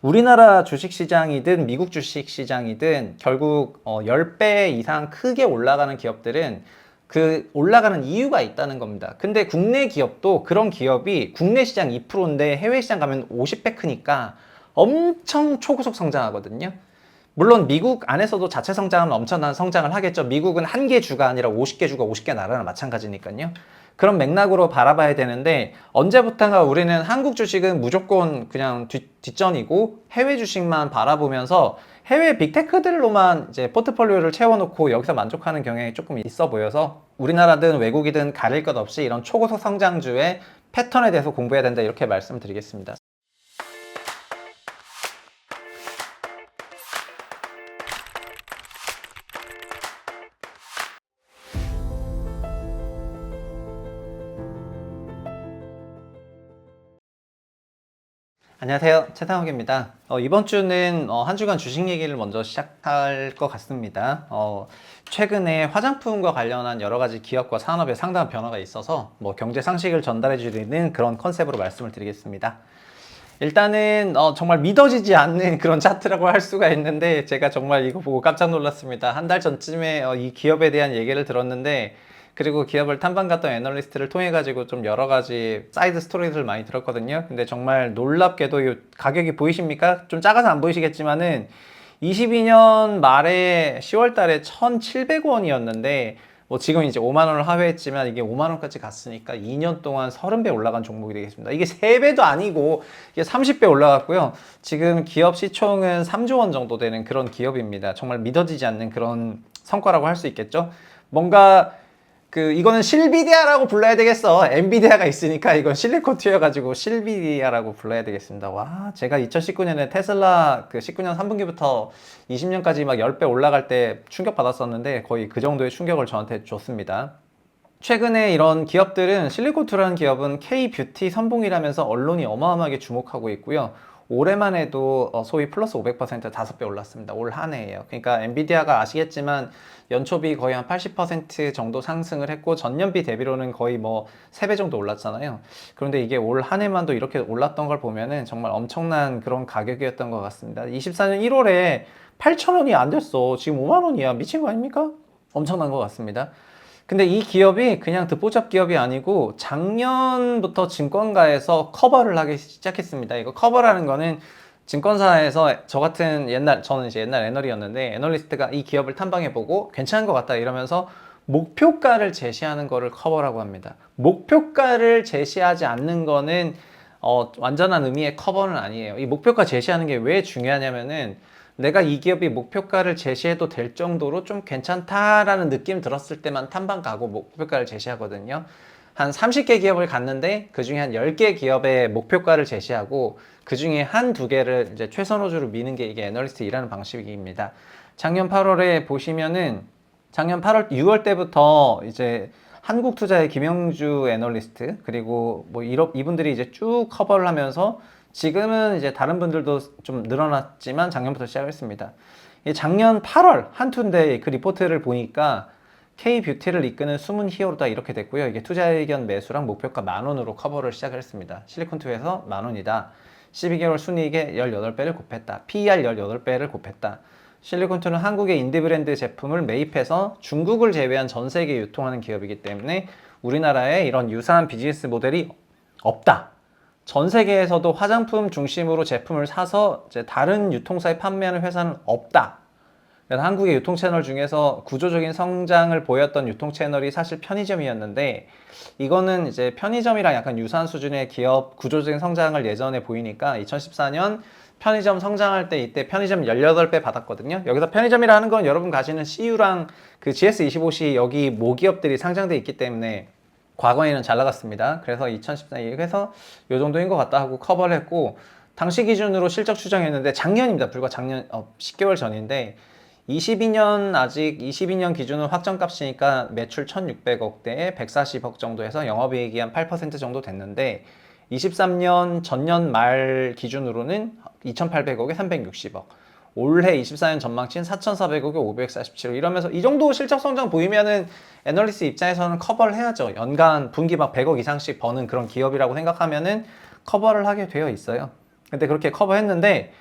우리나라 주식시장이든 미국 주식시장이든 결국 10배 이상 크게 올라가는 기업들은 그 올라가는 이유가 있다는 겁니다. 근데 국내 기업도 그런 기업이 국내 시장 2%인데 해외 시장 가면 50배 크니까 엄청 초고속 성장하거든요. 물론 미국 안에서도 자체 성장은 엄청난 성장을 하겠죠. 미국은 한 개 주가 아니라 50개 주가 50개 나라나 마찬가지니까요. 그런 맥락으로 바라봐야 되는데 언제부턴가 우리는 한국 주식은 무조건 그냥 뒷전이고 해외 주식만 바라보면서 해외 빅테크들로만 이제 포트폴리오를 채워놓고 여기서 만족하는 경향이 조금 있어 보여서 우리나라든 외국이든 가릴 것 없이 이런 초고속 성장주의 패턴에 대해서 공부해야 된다 이렇게 말씀드리겠습니다. 안녕하세요. 최상욱입니다. 이번 주는 한 주간 주식 얘기를 먼저 시작할 것 같습니다. 최근에 화장품과 관련한 여러 가지 기업과 산업에 상당한 변화가 있어서 경제 상식을 전달해 주는 그런 컨셉으로 말씀을 드리겠습니다. 일단은 정말 믿어지지 않는 그런 차트라고 할 수가 있는데 제가 정말 이거 보고 깜짝 놀랐습니다. 한 달 전쯤에 이 기업에 대한 얘기를 들었는데 그리고 기업을 탐방갔던 애널리스트를 통해 가지고 좀 여러 가지 사이드 스토리들을 많이 들었거든요. 근데 정말 놀랍게도 이 가격이 보이십니까? 좀 작아서 안 보이시겠지만은 22년 말에 10월 달에 1,700원이었는데 지금 이제 5만 원을 하회했지만 이게 5만 원까지 갔으니까 2년 동안 30배 올라간 종목이 되겠습니다. 이게 3배도 아니고 이게 30배 올라갔고요. 지금 기업 시총은 3조 원 정도 되는 그런 기업입니다. 정말 믿어지지 않는 그런 성과라고 할 수 있겠죠. 뭔가 이거는 실비디아라고 불러야 되겠어. 엔비디아가 있으니까 이건 실리콘 튀어가지고 실비디아라고 불러야 되겠습니다. 와, 제가 2019년에 테슬라 19년 3분기부터 20년까지 막 10배 올라갈 때 충격 받았었는데 거의 그 정도의 충격을 저한테 줬습니다. 최근에 이런 기업들은 실리콘투라는 기업은 K-뷰티 선봉이라면서 언론이 어마어마하게 주목하고 있고요. 올해만 해도 소위 플러스 500% 5배 올랐습니다. 올 한 해예요. 그러니까 엔비디아가 아시겠지만 연초비 거의 한 80% 정도 상승을 했고 전년비 대비로는 거의 3배 정도 올랐잖아요. 그런데 이게 올 한 해만도 이렇게 올랐던 걸 보면은 정말 엄청난 그런 가격이었던 것 같습니다. 24년 1월에 8,000원이 안 됐어. 지금 5만 원이야. 미친 거 아닙니까? 엄청난 것 같습니다. 근데 이 기업이 그냥 듣보잡 기업이 아니고 작년부터 증권가에서 커버를 하기 시작했습니다. 이거 커버라는 거는 증권사에서 저는 이제 옛날 애널이었는데 애널리스트가 이 기업을 탐방해보고 괜찮은 것 같다 이러면서 목표가를 제시하는 거를 커버라고 합니다. 목표가를 제시하지 않는 거는 완전한 의미의 커버는 아니에요. 이 목표가 제시하는 게 왜 중요하냐면은 내가 이 기업이 목표가를 제시해도 될 정도로 좀 괜찮다라는 느낌 들었을 때만 탐방 가고 목표가를 제시하거든요. 한 30개 기업을 갔는데 그 중에 한 10개 기업의 목표가를 제시하고 그 중에 한두 개를 이제 최선 호주로 미는 게 이게 애널리스트 일하는 방식입니다. 작년 8월에 보시면은 작년 8월, 6월 때부터 이제 한국투자의 김영주 애널리스트 그리고 이분들이 이제 쭉 커버를 하면서 지금은 이제 다른 분들도 좀 늘어났지만 작년부터 시작했습니다. 작년 8월 한 투인데 그 리포트를 보니까 K-뷰티를 이끄는 숨은 히어로다 이렇게 됐고요. 이게 투자 의견 매수랑 목표가 10,000원으로 커버를 시작을 했습니다. 실리콘투에서 10,000원이다. 12개월 순이익에 18배를 곱했다. PER 18배를 곱했다. 실리콘투는 한국의 인디브랜드 제품을 매입해서 중국을 제외한 전 세계에 유통하는 기업이기 때문에 우리나라에 이런 유사한 비즈니스 모델이 없다. 전 세계에서도 화장품 중심으로 제품을 사서 이제 다른 유통사에 판매하는 회사는 없다. 그래서 한국의 유통 채널 중에서 구조적인 성장을 보였던 유통 채널이 사실 편의점이었는데 이거는 이제 편의점이랑 약간 유사한 수준의 기업 구조적인 성장을 예전에 보이니까 2014년 편의점 성장할 때 이때 편의점 18배 받았거든요. 여기서 편의점이라는 건 여러분 가시는 CU랑 그 GS25C 여기 모기업들이 상장돼 있기 때문에 과거에는 잘 나갔습니다. 그래서 2014년 해서 요 정도인 것 같다 하고 커버를 했고 당시 기준으로 실적 추정했는데 작년입니다. 불과 작년 10개월 전인데 22년 기준으로 확정값이니까 매출 1,600억대에 140억 정도 해서 영업이익이 한 8% 정도 됐는데 23년 전년 말 기준으로는 2,800억에 360억 올해 24년 전망치는 4,400억에 547억 이러면서 이 정도 실적 성장 보이면은 애널리스트 입장에서는 커버를 해야죠. 연간 분기 막 100억 이상씩 버는 그런 기업이라고 생각하면은 커버를 하게 되어 있어요. 근데 그렇게 커버했는데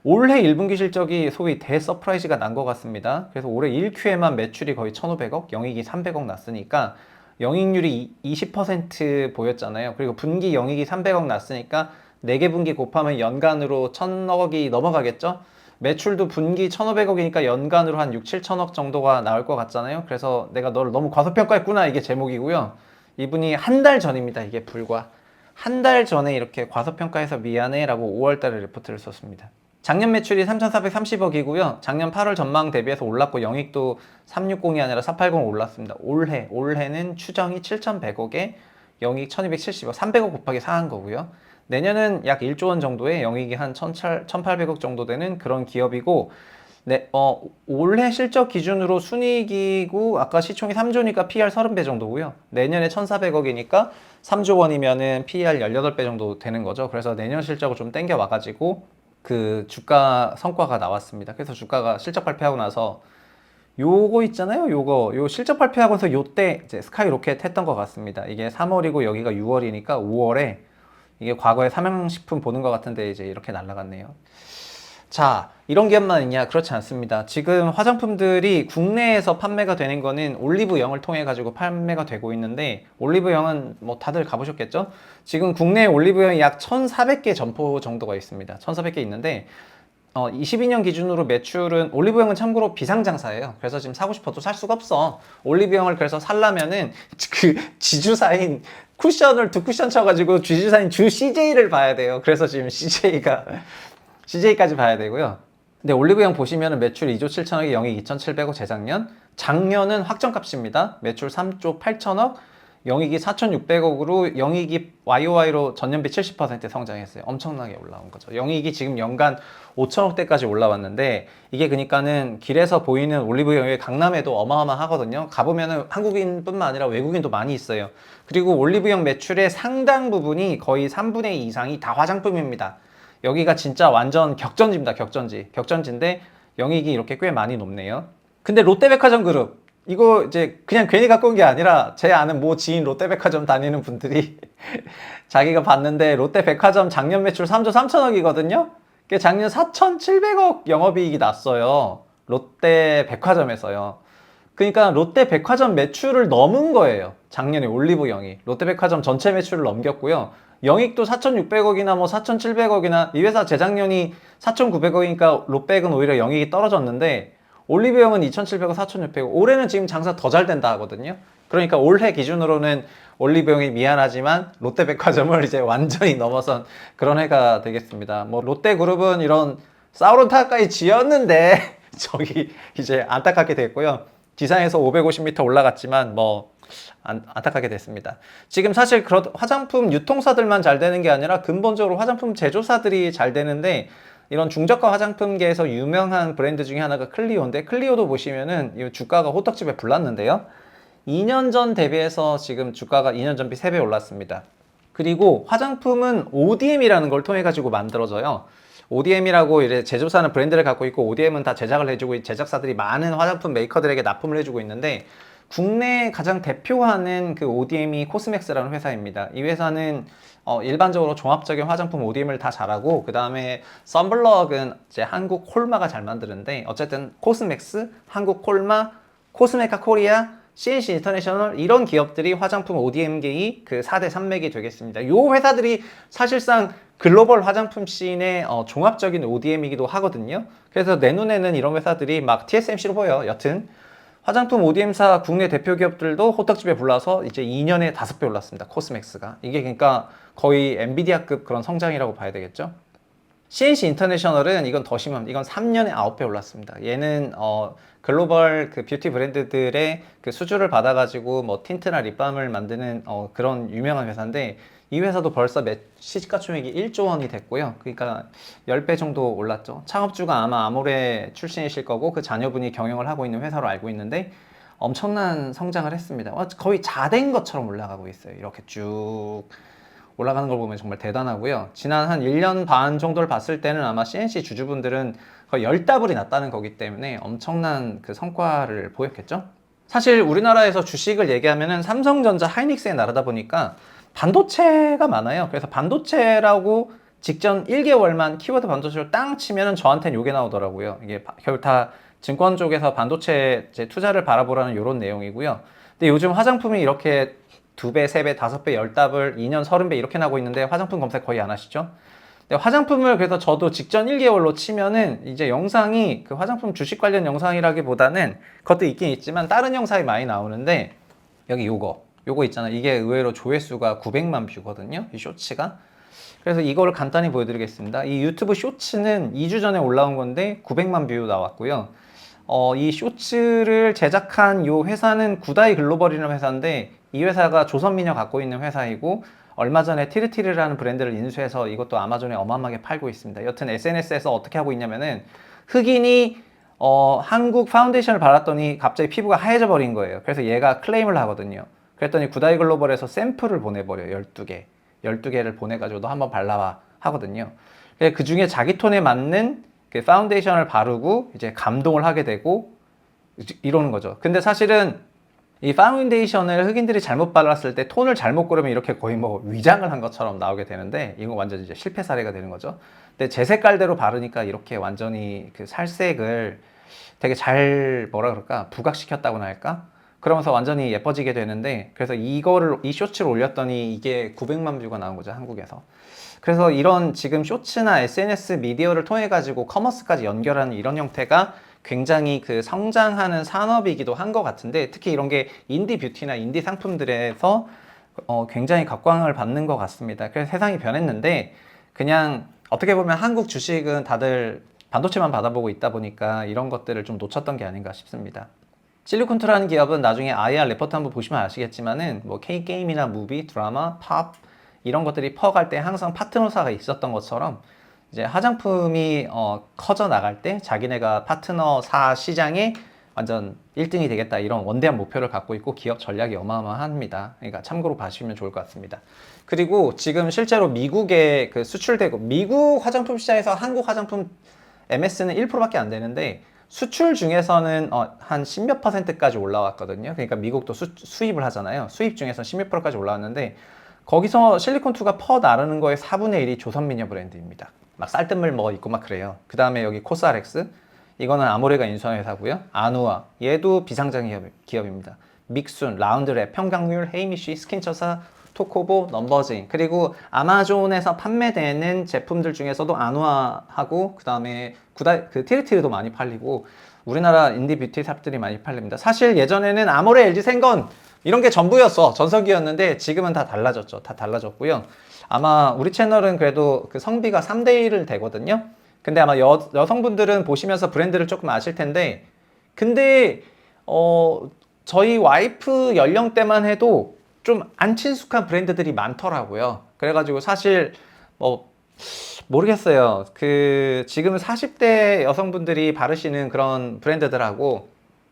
올해 1분기 실적이 소위 대서프라이즈가 난 것 같습니다. 그래서 올해 1Q에만 매출이 거의 1,500억, 영익이 300억 났으니까 영익률이 20% 보였잖아요. 그리고 분기 영익이 300억 났으니까 4개 분기 곱하면 연간으로 1,000억이 넘어가겠죠? 매출도 분기 1,500억이니까 연간으로 한 6, 7천억 정도가 나올 것 같잖아요. 그래서 내가 너를 너무 과소평가했구나, 이게 제목이고요. 이분이 한 달 전입니다. 이게 불과 한 달 전에 이렇게 과소평가해서 미안해 라고 5월달에 리포트를 썼습니다. 작년 매출이 3,430억이고요. 작년 8월 전망 대비해서 올랐고 영익도 360이 아니라 480 올랐습니다. 올해는 추정이 7,100억에 영익 1,270억, 300억 곱하기 4한 거고요. 내년은 약 1조 원 정도의 영익이 한 1,800억 정도 되는 그런 기업이고, 네, 올해 실적 기준으로 순이익이고 아까 시총이 3조니까 PR 30배 정도고요. 내년에 1,400억이니까 3조 원이면은 PR 18배 정도 되는 거죠. 그래서 내년 실적을 좀 땡겨 와가지고 그 주가 성과가 나왔습니다. 그래서 주가가 실적 발표하고 나서 요거 있잖아요. 요 실적 발표하고서 요때 이제 스카이로켓 했던 것 같습니다. 이게 3월이고 여기가 6월이니까 5월에 이게 과거에 삼양식품 보는 것 같은데 이제 이렇게 날아갔네요. 자, 이런 기업만 있냐? 그렇지 않습니다. 지금 화장품들이 국내에서 판매가 되는 거는 올리브영을 통해 가지고 판매가 되고 있는데, 올리브영은 뭐 다들 가보셨겠죠? 지금 국내 올리브영이 약 1,400개 점포 정도가 있습니다. 1,400개 있는데 22년 기준으로 매출은, 올리브영은 참고로 비상장사예요. 그래서 지금 사고 싶어도 살 수가 없어. 올리브영을 그래서 살려면은 그 지주사인 쿠션을 2쿠션 쳐가지고 지주사인 주 CJ를 봐야 돼요. 그래서 지금 CJ까지 봐야 되고요. 근데 올리브영 보시면은 매출 2조 7천억에 영익 2,700억 재작년. 작년은 확정값입니다. 매출 3조 8천억, 영익이 4,600억으로 영익이 YOY로 전년비 70% 성장했어요. 엄청나게 올라온 거죠. 영익이 지금 연간 5천억대까지 올라왔는데, 이게 그러니까는 길에서 보이는 올리브영이 강남에도 어마어마하거든요. 가보면은 한국인뿐만 아니라 외국인도 많이 있어요. 그리고 올리브영 매출의 상당 부분이 거의 3분의 2 이상이 다 화장품입니다. 여기가 진짜 완전 격전지입니다. 격전지인데 영익이 이렇게 꽤 많이 높네요. 근데 롯데백화점 그룹, 이거 이제 그냥 괜히 갖고 온 게 아니라 제 아는 모 지인 롯데백화점 다니는 분들이 자기가 봤는데 롯데백화점 작년 매출 3조 3천억이거든요. 작년 4,700억 영업이익이 났어요. 롯데백화점에서요. 그러니까 롯데백화점 매출을 넘은 거예요. 작년에 올리브영이 롯데백화점 전체 매출을 넘겼고요. 영익도 4,600억이나 뭐 4,700억이나, 이 회사 재작년이 4,900억이니까 롯백은 오히려 영익이 떨어졌는데 올리브영은 2,700억, 4,600억. 올해는 지금 장사 더 잘 된다 하거든요. 그러니까 올해 기준으로는 올리브영이 미안하지만 롯데백화점을 이제 완전히 넘어선 그런 해가 되겠습니다. 뭐 롯데그룹은 이런 사우론타까지 지었는데 저기 이제 안타깝게 됐고요. 지상에서 550m 올라갔지만 뭐 안타깝게 됐습니다. 지금 사실 그런 화장품 유통사들만 잘 되는 게 아니라 근본적으로 화장품 제조사들이 잘 되는데, 이런 중저가 화장품계에서 유명한 브랜드 중에 하나가 클리오인데, 클리오도 보시면은 이 주가가 호떡집에 불났는데요. 2년 전 대비해서 지금 주가가 2년 전비 3배 올랐습니다. 그리고 화장품은 ODM이라는 걸 통해 가지고 만들어져요. ODM이라고 이제 제조사는 브랜드를 갖고 있고 ODM은 다 제작을 해주고, 제작사들이 많은 화장품 메이커들에게 납품을 해주고 있는데, 국내 가장 대표하는 그 ODM이 코스맥스라는 회사입니다. 이 회사는 일반적으로 종합적인 화장품 ODM을 다 잘하고, 그 다음에 썬블럭은 이제 한국 콜마가 잘 만드는데, 어쨌든 코스맥스, 한국 콜마, 코스메카 코리아, CNC 인터내셔널, 이런 기업들이 화장품 ODM계의 그 4대 산맥이 되겠습니다. 이 회사들이 사실상 글로벌 화장품 씬의 종합적인 ODM이기도 하거든요. 그래서 내 눈에는 이런 회사들이 막 TSMC로 보여. 여튼 화장품 ODM사 국내 대표 기업들도 호떡집에 불러서 이제 2년에 5배 올랐습니다. 코스맥스가. 이게 그러니까 거의 엔비디아급 그런 성장이라고 봐야 되겠죠. CNC 인터내셔널은 이건 더 심합니다. 이건 3년에 9배 올랐습니다. 얘는 글로벌 그 뷰티 브랜드들의 그 수주를 받아가지고 뭐 틴트나 립밤을 만드는 그런 유명한 회사인데, 이 회사도 벌써 시가총액이 1조 원이 됐고요. 그러니까 10배 정도 올랐죠. 창업주가 아마 아모레 출신이실 거고, 그 자녀분이 경영을 하고 있는 회사로 알고 있는데 엄청난 성장을 했습니다. 거의 자된 것처럼 올라가고 있어요. 이렇게 쭉 올라가는 걸 보면 정말 대단하고요. 지난 한 1년 반 정도를 봤을 때는 아마 CNC 주주분들은 거의 10답을이 났다는 거기 때문에 엄청난 그 성과를 보였겠죠. 사실 우리나라에서 주식을 얘기하면은 삼성전자, 하이닉스의 나라다 보니까 반도체가 많아요. 그래서 반도체라고 직전 1개월만 키워드 반도체로 땅 치면은 저한테는 요게 나오더라고요. 이게 결국 다 증권 쪽에서 반도체 이제 투자를 바라보라는 이런 내용이고요. 근데 요즘 화장품이 이렇게 2배, 3배, 5배, 10답을 2년 30배 이렇게 나고 있는데 화장품 검색 거의 안 하시죠? 근데 화장품을 그래서 저도 직전 1개월로 치면은 이제 영상이 그 화장품 주식 관련 영상이라기보다는 그것도 있긴 있지만 다른 영상이 많이 나오는데 여기 요거 있잖아요. 이게 의외로 조회수가 900만 뷰거든요. 이 쇼츠가. 그래서 이거를 간단히 보여드리겠습니다. 이 유튜브 쇼츠는 2주 전에 올라온 건데 900만 뷰 나왔고요. 이 쇼츠를 제작한 요 회사는 구다이 글로벌이라는 회사인데 이 회사가 조선미녀 갖고 있는 회사이고 얼마 전에 티르티르라는 브랜드를 인수해서 이것도 아마존에 어마어마하게 팔고 있습니다. 여튼 SNS에서 어떻게 하고 있냐면은 흑인이 한국 파운데이션을 발랐더니 갑자기 피부가 하얘져 버린 거예요. 그래서 얘가 클레임을 하거든요. 그랬더니 구다이 글로벌에서 샘플을 보내버려요. 12개를 보내가지고 너 한번 발라봐 하거든요. 그 중에 자기 톤에 맞는 그 파운데이션을 바르고 이제 감동을 하게 되고 이러는 거죠. 근데 사실은 이 파운데이션을 흑인들이 잘못 발랐을 때 톤을 잘못 고르면 이렇게 거의 뭐 위장을 한 것처럼 나오게 되는데 이건 완전 이제 실패 사례가 되는 거죠. 근데 제 색깔대로 바르니까 이렇게 완전히 그 살색을 되게 잘 뭐라 그럴까 부각시켰다고나 할까? 그러면서 완전히 예뻐지게 되는데 그래서 이 쇼츠를 올렸더니 이게 900만 뷰가 나온 거죠, 한국에서. 그래서 이런 지금 쇼츠나 SNS 미디어를 통해 가지고 커머스까지 연결하는 이런 형태가 굉장히 그 성장하는 산업이기도 한 것 같은데 특히 이런 게 인디 뷰티나 인디 상품들에서 굉장히 각광을 받는 것 같습니다. 그래서 세상이 변했는데 그냥 어떻게 보면 한국 주식은 다들 반도체만 받아보고 있다 보니까 이런 것들을 좀 놓쳤던 게 아닌가 싶습니다. 실리콘투라는 기업은 나중에 IR 레포트 한번 보시면 아시겠지만은 뭐 K게임이나 무비, 드라마, 팝 이런 것들이 퍼갈 때 항상 파트너사가 있었던 것처럼 이제 화장품이 커져 나갈 때 자기네가 파트너사 시장에 완전 1등이 되겠다 이런 원대한 목표를 갖고 있고 기업 전략이 어마어마합니다. 그러니까 참고로 봐주시면 좋을 것 같습니다. 그리고 지금 실제로 미국에 그 수출되고 미국 화장품 시장에서 한국 화장품 MS는 1%밖에 안 되는데 수출 중에서는 한 10몇 %까지 올라왔거든요. 그러니까 미국도 수입을 하잖아요. 수입 중에서 10몇 %까지 올라왔는데 거기서 실리콘2가 퍼 나르는 거의 4분의 1이 조선미녀 브랜드입니다. 막 쌀뜨물 뭐 있고 막 그래요. 그 다음에 여기 코스알엑스 이거는 아모레가 인수한 회사고요. 아누아 얘도 비상장 기업입니다. 믹순, 라운드랩, 평강률, 헤이미쉬, 스킨처사, 토코보, 넘버즈인 그리고 아마존에서 판매되는 제품들 중에서도 아누아하고 그 다음에 그 티르티르도 많이 팔리고 우리나라 인디 뷰티 샵들이 많이 팔립니다. 사실 예전에는 아모레, LG, 생건 이런 게 전부였어. 전성기였는데 지금은 다 달라졌죠. 다 달라졌고요. 아마 우리 채널은 그래도 그 성비가 3대1을 되거든요. 근데 아마 여성분들은 보시면서 브랜드를 조금 아실 텐데 근데 저희 와이프 연령대만 해도 좀 안 친숙한 브랜드들이 많더라고요. 그래가지고 사실 뭐 모르겠어요. 그 지금 40대 여성분들이 바르시는 그런 브랜드들하고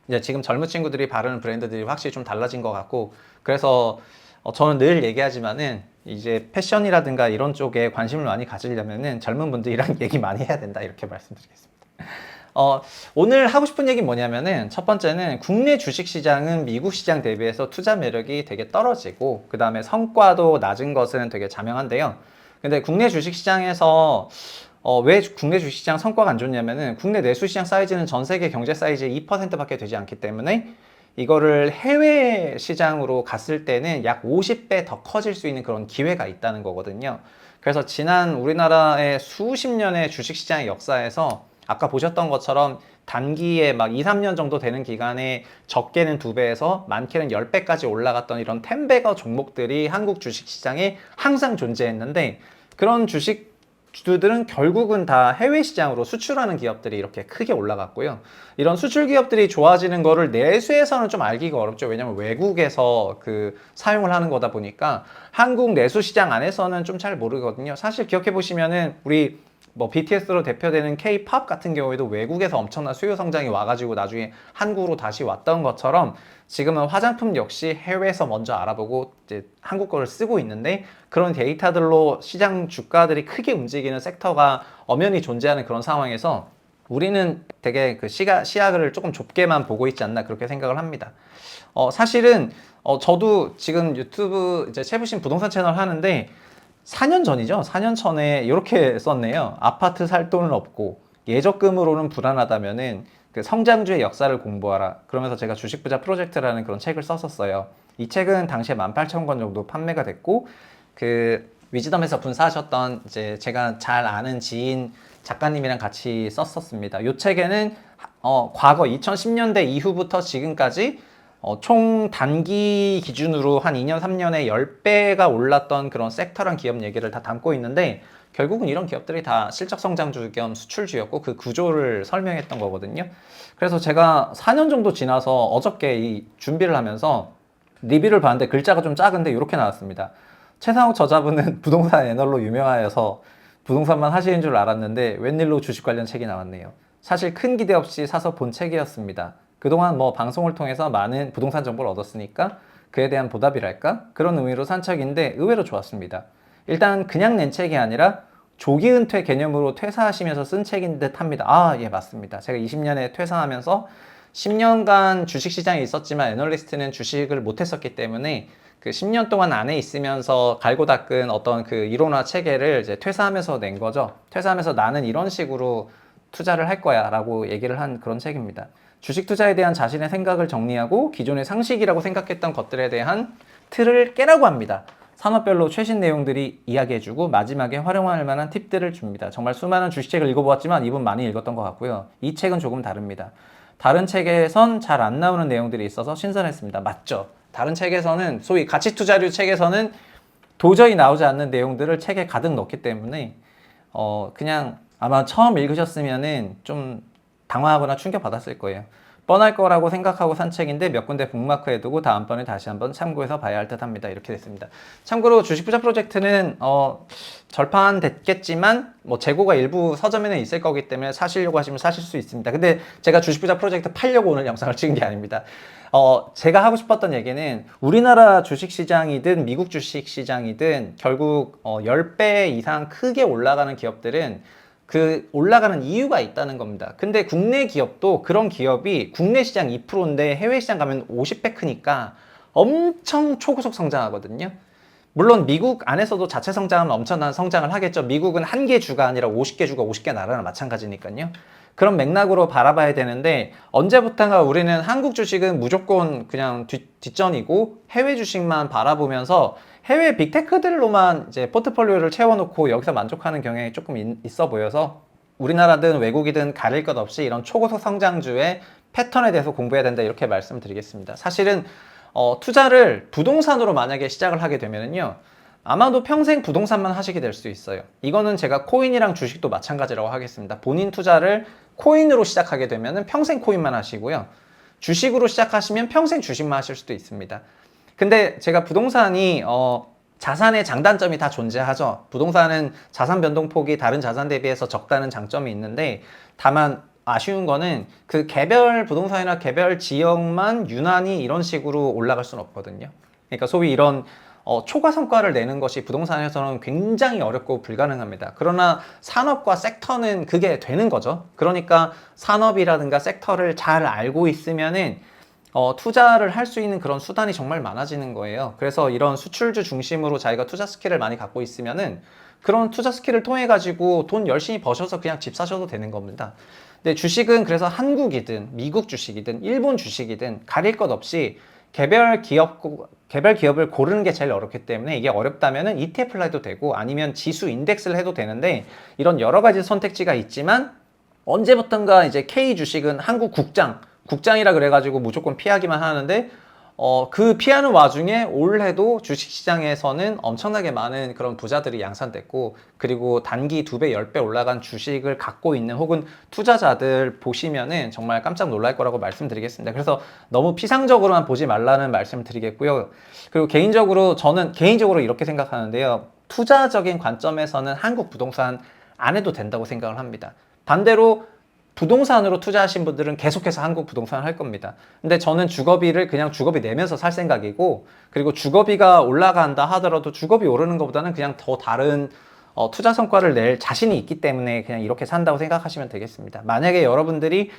이제 지금 젊은 친구들이 바르는 브랜드들이 확실히 좀 달라진 것 같고 그래서 저는 늘 얘기하지만은 이제 패션이라든가 이런 쪽에 관심을 많이 가지려면은 젊은 분들이랑 얘기 많이 해야 된다 이렇게 말씀드리겠습니다. 오늘 하고 싶은 얘기는 뭐냐면은 첫 번째는 국내 주식시장은 미국 시장 대비해서 투자 매력이 되게 떨어지고 그 다음에 성과도 낮은 것은 되게 자명한데요. 근데 국내 주식시장에서 왜 국내 주식시장 성과가 안 좋냐면은 국내 내수시장 사이즈는 전 세계 경제 사이즈의 2%밖에 되지 않기 때문에 이거를 해외 시장으로 갔을 때는 약 50배 더 커질 수 있는 그런 기회가 있다는 거거든요. 그래서 지난 우리나라의 수십 년의 주식시장의 역사에서 아까 보셨던 것처럼 단기에 막 2, 3년 정도 되는 기간에 적게는 2배에서 많게는 10배까지 올라갔던 이런 텐베거 종목들이 한국 주식시장에 항상 존재했는데 그런 주식주들은 결국은 다 해외 시장으로 수출하는 기업들이 이렇게 크게 올라갔고요. 이런 수출 기업들이 좋아지는 거를 내수에서는 좀 알기가 어렵죠. 왜냐면 외국에서 그 사용을 하는 거다 보니까 한국 내수 시장 안에서는 좀 잘 모르거든요. 사실 기억해 보시면은 우리 뭐 BTS로 대표되는 K-팝 같은 경우에도 외국에서 엄청난 수요 성장이 와가지고 나중에 한국으로 다시 왔던 것처럼 지금은 화장품 역시 해외에서 먼저 알아보고 이제 한국 거를 쓰고 있는데 그런 데이터들로 시장 주가들이 크게 움직이는 섹터가 엄연히 존재하는 그런 상황에서 우리는 되게 그 시야를 조금 좁게만 보고 있지 않나 그렇게 생각을 합니다. 사실은 저도 지금 유튜브 이제 채부신 부동산 채널 하는데 4년 전이죠. 4년 전에 이렇게 썼네요. 아파트 살 돈은 없고 예적금으로는 불안하다면은 그 성장주의 역사를 공부하라. 그러면서 제가 주식 부자 프로젝트라는 그런 책을 썼었어요. 이 책은 당시에 18,000권 정도 판매가 됐고, 그 위즈덤에서 분사하셨던 이제 제가 잘 아는 지인 작가님이랑 같이 썼었습니다. 이 책에는 과거 2010년대 이후부터 지금까지 총 단기 기준으로 한 2년, 3년에 10배가 올랐던 그런 섹터랑 기업 얘기를 다 담고 있는데, 결국은 이런 기업들이 다 실적 성장주 겸 수출주였고 그 구조를 설명했던 거거든요. 그래서 제가 4년 정도 지나서 어저께 이 준비를 하면서 리뷰를 봤는데 글자가 좀 작은데 이렇게 나왔습니다. 최상욱 저자분은 부동산 애널로 유명하여서 부동산만 하시는 줄 알았는데 웬일로 주식 관련 책이 나왔네요. 사실 큰 기대 없이 사서 본 책이었습니다. 그동안 뭐 방송을 통해서 많은 부동산 정보를 얻었으니까 그에 대한 보답이랄까? 그런 의미로 산 책인데 의외로 좋았습니다. 일단 그냥 낸 책이 아니라 조기 은퇴 개념으로 퇴사하시면서 쓴 책인 듯 합니다. 아, 예, 맞습니다. 제가 20년에 퇴사하면서 10년간 주식시장에 있었지만 애널리스트는 주식을 못했었기 때문에 그 10년 동안 안에 있으면서 갈고 닦은 어떤 그 이론화 체계를 이제 퇴사하면서 낸 거죠. 퇴사하면서 나는 이런 식으로 투자를 할 거야 라고 얘기를 한 그런 책입니다. 주식 투자에 대한 자신의 생각을 정리하고 기존의 상식이라고 생각했던 것들에 대한 틀을 깨라고 합니다. 산업별로 최신 내용들이 이야기해주고 마지막에 활용할 만한 팁들을 줍니다. 정말 수많은 주식책을 읽어보았지만 이분 많이 읽었던 것 같고요. 이 책은 조금 다릅니다. 다른 책에선 잘 안 나오는 내용들이 있어서 신선했습니다. 맞죠? 다른 책에서는 소위 가치투자류 책에서는 도저히 나오지 않는 내용들을 책에 가득 넣기 때문에 그냥 아마 처음 읽으셨으면은 좀 당황하거나 충격받았을 거예요. 뻔할 거라고 생각하고 산 책인데 몇 군데 북마크해두고 다음번에 다시 한번 참고해서 봐야 할 듯 합니다. 이렇게 됐습니다. 참고로 주식부자 프로젝트는 절판됐겠지만 뭐 재고가 일부 서점에는 있을 거기 때문에 사시려고 하시면 사실 수 있습니다. 근데 제가 주식부자 프로젝트 팔려고 오늘 영상을 찍은 게 아닙니다. 제가 하고 싶었던 얘기는 우리나라 주식시장이든 미국 주식시장이든 결국 10배 이상 크게 올라가는 기업들은 그 올라가는 이유가 있다는 겁니다. 근데 국내 기업도 그런 기업이 국내 시장 2%인데 해외 시장 가면 50배 크니까 엄청 초고속 성장하거든요. 물론 미국 안에서도 자체 성장은 엄청난 성장을 하겠죠. 미국은 한 개 주가 아니라 50개 주가 50개 나라나 마찬가지니까요. 그런 맥락으로 바라봐야 되는데 언제부턴가 우리는 한국 주식은 무조건 그냥 뒷전이고 해외 주식만 바라보면서 해외 빅테크들로만 이제 포트폴리오를 채워놓고 여기서 만족하는 경향이 조금 있어 보여서 우리나라든 외국이든 가릴 것 없이 이런 초고속 성장주의 패턴에 대해서 공부해야 된다 이렇게 말씀드리겠습니다. 사실은 투자를 부동산으로 만약에 시작을 하게 되면은요 아마도 평생 부동산만 하시게 될 수 있어요. 이거는 제가 코인이랑 주식도 마찬가지라고 하겠습니다. 본인 투자를 코인으로 시작하게 되면은 평생 코인만 하시고요. 주식으로 시작하시면 평생 주식만 하실 수도 있습니다. 근데 제가 부동산이 자산의 장단점이 다 존재하죠. 부동산은 자산 변동폭이 다른 자산 대비해서 적다는 장점이 있는데 다만 아쉬운 거는 그 개별 부동산이나 개별 지역만 유난히 이런 식으로 올라갈 수는 없거든요. 그러니까 소위 이런 초과 성과를 내는 것이 부동산에서는 굉장히 어렵고 불가능합니다. 그러나 산업과 섹터는 그게 되는 거죠. 그러니까 산업이라든가 섹터를 잘 알고 있으면은 투자를 할 수 있는 그런 수단이 정말 많아지는 거예요. 그래서 이런 수출주 중심으로 자기가 투자 스킬을 많이 갖고 있으면은 그런 투자 스킬을 통해 가지고 돈 열심히 버셔서 그냥 집 사셔도 되는 겁니다. 근데 주식은 그래서 한국이든 미국 주식이든 일본 주식이든 가릴 것 없이 개별 기업을 고르는 게 제일 어렵기 때문에 이게 어렵다면은 ETF를 해도 되고 아니면 지수 인덱스를 해도 되는데 이런 여러 가지 선택지가 있지만 언제부턴가 이제 K 주식은 한국 국장이라 그래가지고 무조건 피하기만 하는데 그 피하는 와중에 올해도 주식시장에서는 엄청나게 많은 그런 부자들이 양산됐고 그리고 단기 2배, 10배 올라간 주식을 갖고 있는 혹은 투자자들 보시면은 정말 깜짝 놀랄 거라고 말씀드리겠습니다. 그래서 너무 피상적으로만 보지 말라는 말씀을 드리겠고요. 그리고 저는 개인적으로 이렇게 생각하는데요. 투자적인 관점에서는 한국 부동산 안 해도 된다고 생각을 합니다. 반대로 부동산으로 투자하신 분들은 계속해서 한국 부동산을 할 겁니다. 근데 저는 주거비를 그냥 주거비 내면서 살 생각이고 그리고 주거비가 올라간다 하더라도 주거비 오르는 것보다는 그냥 더 다른 투자 성과를 낼 자신이 있기 때문에 그냥 이렇게 산다고 생각하시면 되겠습니다. 만약에 여러분들이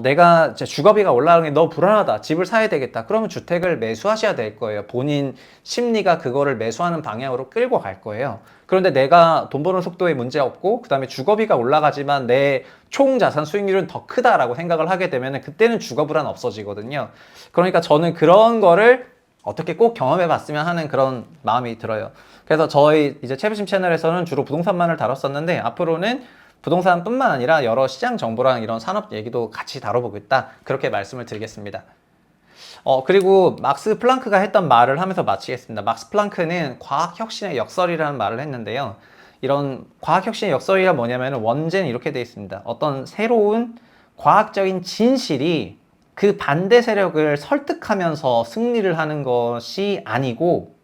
내가 이제 주거비가 올라가는 게 너무 불안하다. 집을 사야 되겠다. 그러면 주택을 매수하셔야 될 거예요. 본인 심리가 그거를 매수하는 방향으로 끌고 갈 거예요. 그런데 내가 돈 버는 속도에 문제 없고, 그 다음에 주거비가 올라가지만 내 총 자산 수익률은 더 크다라고 생각을 하게 되면 그때는 주거 불안 없어지거든요. 그러니까 저는 그런 거를 어떻게 꼭 경험해 봤으면 하는 그런 마음이 들어요. 그래서 저희 이제 채부심 채널에서는 주로 부동산만을 다뤘었는데, 앞으로는 부동산뿐만 아니라 여러 시장 정보랑 이런 산업 얘기도 같이 다뤄보겠다, 그렇게 말씀을 드리겠습니다. 그리고 막스 플랑크가 했던 말을 하면서 마치겠습니다. 막스 플랑크는 과학혁신의 역설이라는 말을 했는데요. 이런 과학혁신의 역설이가 뭐냐면, 원제는 이렇게 되어 있습니다. 어떤 새로운 과학적인 진실이 그 반대 세력을 설득하면서 승리를 하는 것이 아니고,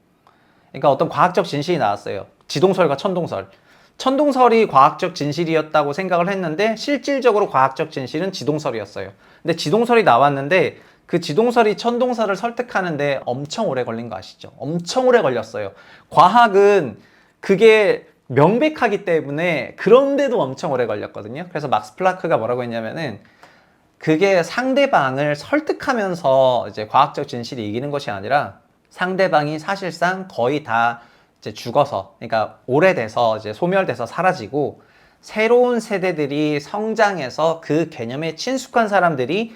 그러니까 어떤 과학적 진실이 나왔어요. 지동설과 천동설. 천동설이 과학적 진실이었다고 생각을 했는데, 실질적으로 과학적 진실은 지동설이었어요. 근데 지동설이 나왔는데, 그 지동설이 천동설을 설득하는데 엄청 오래 걸린 거 아시죠? 엄청 오래 걸렸어요. 과학은 그게 명백하기 때문에, 그런데도 엄청 오래 걸렸거든요. 그래서 막스 플랑크가 뭐라고 했냐면은, 그게 상대방을 설득하면서 이제 과학적 진실이 이기는 것이 아니라, 상대방이 사실상 거의 다 이제 죽어서, 그러니까 오래돼서 이제 소멸돼서 사라지고, 새로운 세대들이 성장해서 그 개념에 친숙한 사람들이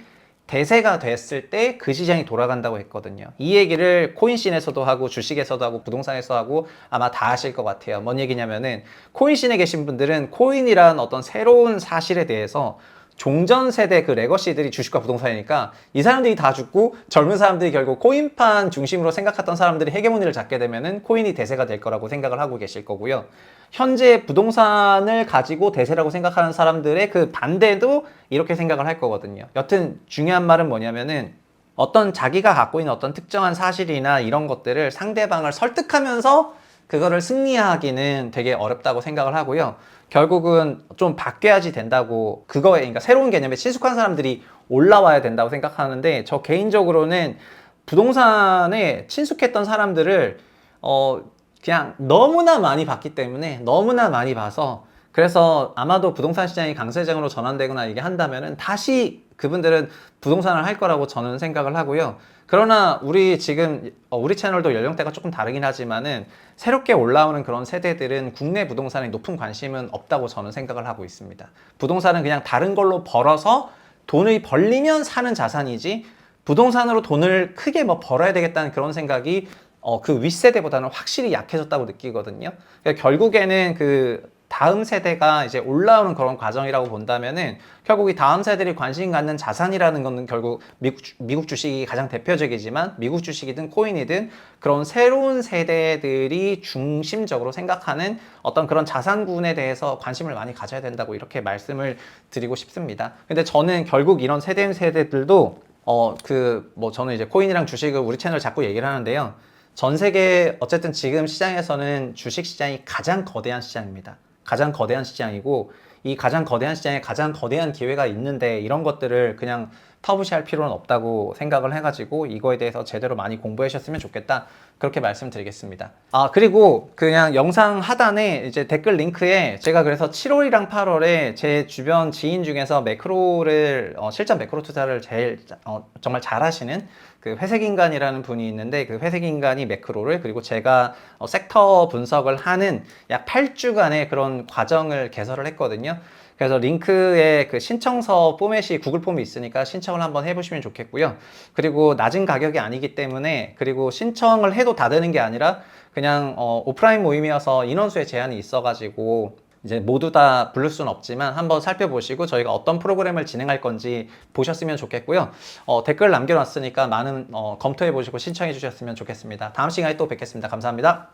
대세가 됐을 때 그 시장이 돌아간다고 했거든요. 이 얘기를 코인씬에서도 하고, 주식에서도 하고, 부동산에서 하고, 아마 다 하실 것 같아요. 뭔 얘기냐면은, 코인씬에 계신 분들은 코인이란 어떤 새로운 사실에 대해서 종전세대 그 레거시들이 주식과 부동산이니까, 이 사람들이 다 죽고 젊은 사람들이 결국 코인판 중심으로 생각했던 사람들이 헤게모니를 잡게 되면은 코인이 대세가 될 거라고 생각을 하고 계실 거고요. 현재 부동산을 가지고 대세라고 생각하는 사람들의 그 반대도 이렇게 생각을 할 거거든요. 여튼 중요한 말은 뭐냐면은, 어떤 자기가 갖고 있는 어떤 특정한 사실이나 이런 것들을 상대방을 설득하면서 그거를 승리하기는 되게 어렵다고 생각을 하고요. 결국은 좀 바뀌어야지 된다고, 그거에, 그러니까 새로운 개념에 친숙한 사람들이 올라와야 된다고 생각하는데, 저 개인적으로는 부동산에 친숙했던 사람들을 그냥 너무나 많이 봤기 때문에, 너무나 많이 봐서, 그래서 아마도 부동산 시장이 강세장으로 전환되거나 이게 한다면은 다시 그분들은 부동산을 할 거라고 저는 생각을 하고요. 그러나 우리 지금 우리 채널도 연령대가 조금 다르긴 하지만은, 새롭게 올라오는 그런 세대들은 국내 부동산에 높은 관심은 없다고 저는 생각을 하고 있습니다. 부동산은 그냥 다른 걸로 벌어서 돈을 벌리면 사는 자산이지, 부동산으로 돈을 크게 뭐 벌어야 되겠다는 그런 생각이 그 윗세대보다는 확실히 약해졌다고 느끼거든요. 그러니까 결국에는 그 다음 세대가 이제 올라오는 그런 과정이라고 본다면은, 결국 이 다음 세대들이 관심 갖는 자산이라는 거는 결국 미국 주식이 가장 대표적이지만, 미국 주식이든 코인이든 그런 새로운 세대들이 중심적으로 생각하는 어떤 그런 자산군에 대해서 관심을 많이 가져야 된다고, 이렇게 말씀을 드리고 싶습니다. 근데 저는 결국 이런 세대들도 저는 이제 코인이랑 주식을 우리 채널 자꾸 얘기를 하는데요. 전 세계 어쨌든 지금 시장에서는 주식 시장이 가장 거대한 시장입니다. 가장 거대한 시장이고, 이 가장 거대한 시장에 가장 거대한 기회가 있는데, 이런 것들을 그냥 터부시할 필요는 없다고 생각을 해가지고, 이거에 대해서 제대로 많이 공부하셨으면 좋겠다, 그렇게 말씀드리겠습니다. 그리고 그냥 영상 하단에 이제 댓글 링크에 제가 그래서 7월이랑 8월에 제 주변 지인 중에서 매크로를 실전 매크로 투자를 제일 정말 잘 하시는 그 회색인간이라는 분이 있는데, 그 회색인간이 매크로를, 그리고 제가 섹터 분석을 하는 약 8주간의 그런 과정을 개설을 했거든요. 그래서 링크에 그 신청서 포맷이 구글 폼이 있으니까 신청을 한번 해보시면 좋겠고요. 그리고 낮은 가격이 아니기 때문에, 그리고 신청을 해도 다 되는 게 아니라 그냥 오프라인 모임이어서 인원수에 제한이 있어가지고 이제 모두 다 부를 수는 없지만 한번 살펴보시고 저희가 어떤 프로그램을 진행할 건지 보셨으면 좋겠고요. 댓글 남겨놨으니까 많은 검토해 보시고 신청해 주셨으면 좋겠습니다. 다음 시간에 또 뵙겠습니다. 감사합니다.